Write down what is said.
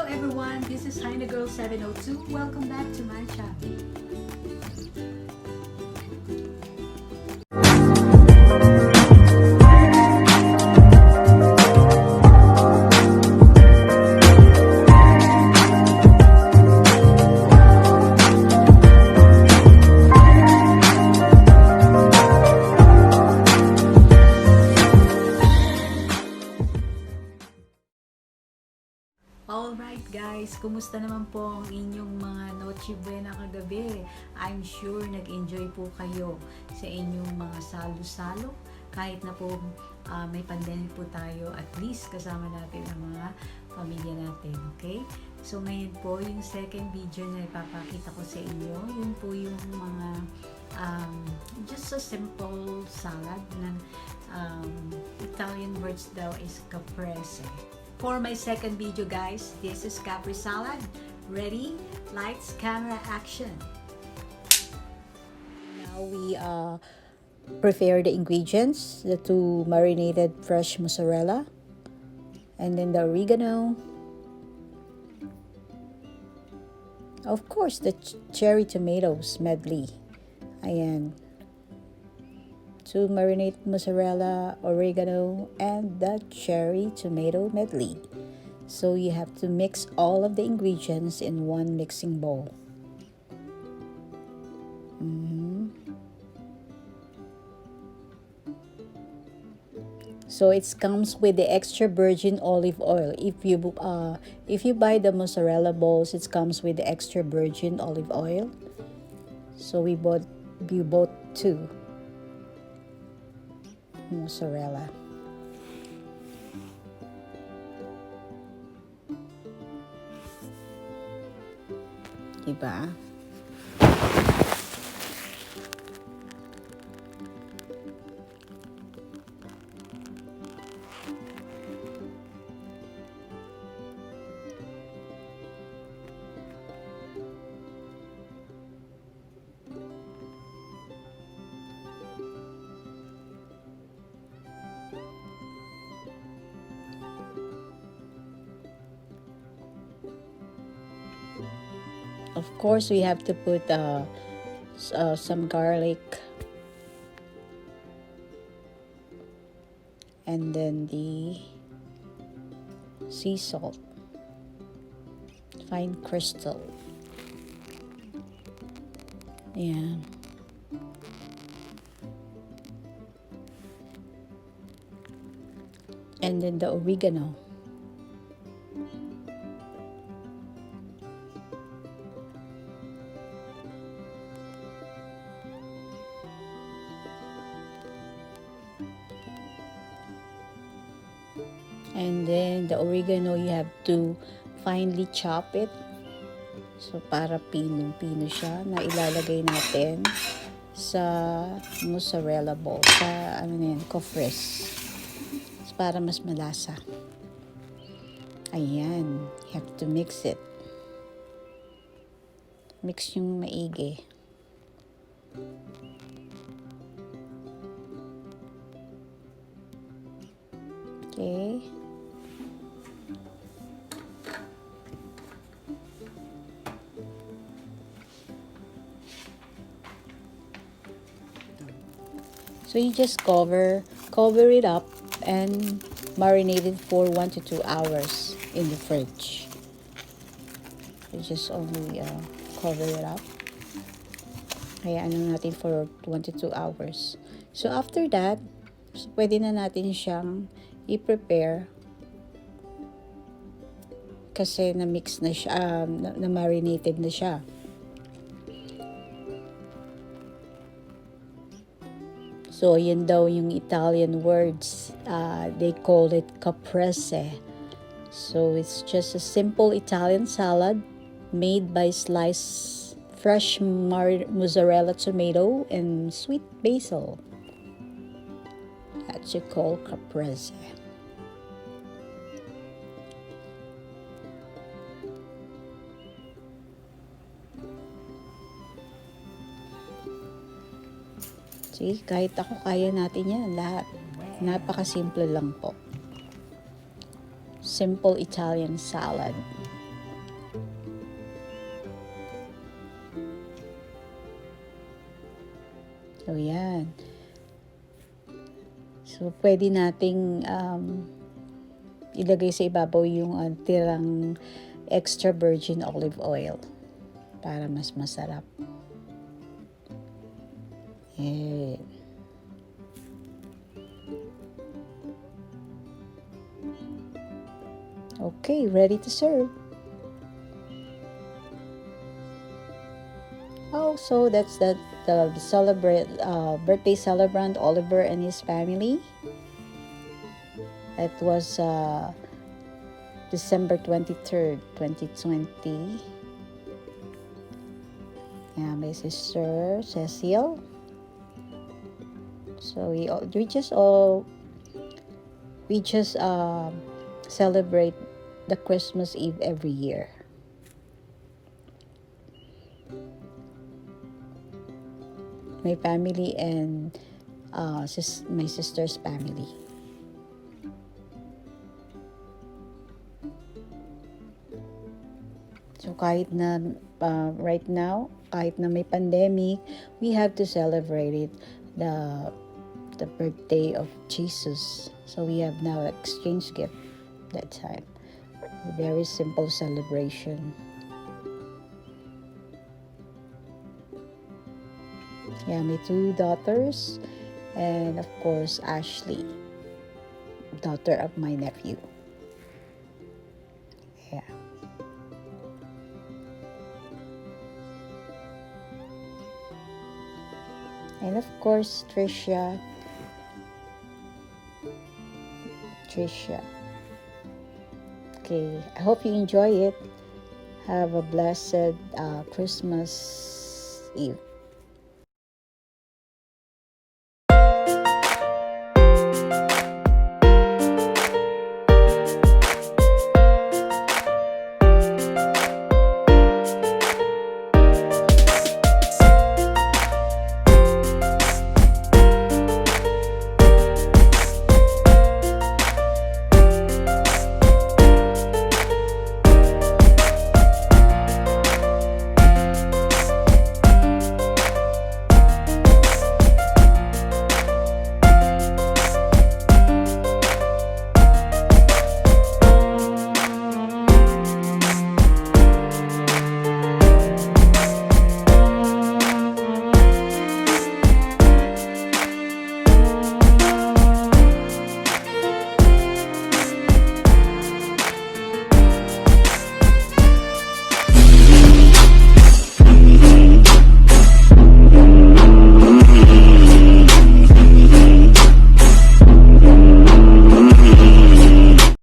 everyone, this is Girl 702. Welcome back to my channel. Alright guys, kumusta naman po ang inyong mga Noche Buena kagabi? I'm sure nag-enjoy po kayo sa inyong mga salo-salo. Kahit na po may pandemic po tayo, at least kasama natin ang mga pamilya natin, okay? So ngayon po, yung second video na ipapakita ko sa inyo, yun po yung mga just a simple salad na Italian words daw is caprese. For my second video guys, this is Caprese salad. Ready? Lights, camera, action. Now we prepare the ingredients, the two marinated fresh mozzarella, and then the oregano. Of course, the cherry tomatoes medley. Ayan. Two marinate mozzarella, oregano, and the cherry tomato medley. So you have to mix all of the ingredients in one mixing bowl. So it comes with the extra virgin olive oil. If you buy the mozzarella balls, it comes with the extra virgin olive oil. So we bought two mozzarella. Diba? Of course, we have to put some garlic, and then the sea salt, fine crystal. Yeah. And then the oregano. And then the oregano, you have to finely chop it. So para pinong-pino siya na ilalagay natin sa mozzarella ball, sa caprese. So para mas malasa. Ayan, you have to mix it. Mix yung maigi. Okay. So you just cover it up and marinate it for 1 to 2 hours in the fridge. You just only cover it up. Kaya natin for 1 to 2 hours. So after that, pwede na natin siyang i-prepare kasi na-mix na siya, na-marinated na siya. So, yun daw yung Italian words. They call it caprese. So, it's just a simple Italian salad made by sliced fresh mozzarella tomato and sweet basil. That's you call caprese. See, kahit ako kaya natin yan lahat. Napakasimple lang po. Simple Italian salad. So, yan. So, pwede nating ilagay sa ibabaw yung tirang extra virgin olive oil para mas masarap. Yeah. Okay, ready to serve. Oh, so that's the birthday celebrant Oliver and his family. It was December 23rd, 2020. Yeah, my sister Cecile. So we just celebrate the Christmas Eve every year. My family and my sister's family. So kahit na right now, kahit na may pandemic, we have to celebrate it, the birthday of Jesus. So we have now exchange gift that time. A very simple celebration. Yeah, my 2 daughters, and of course Ashley, daughter of my nephew. Yeah. And of course Trisha. Okay, I hope you enjoy it. Have a blessed Christmas Eve.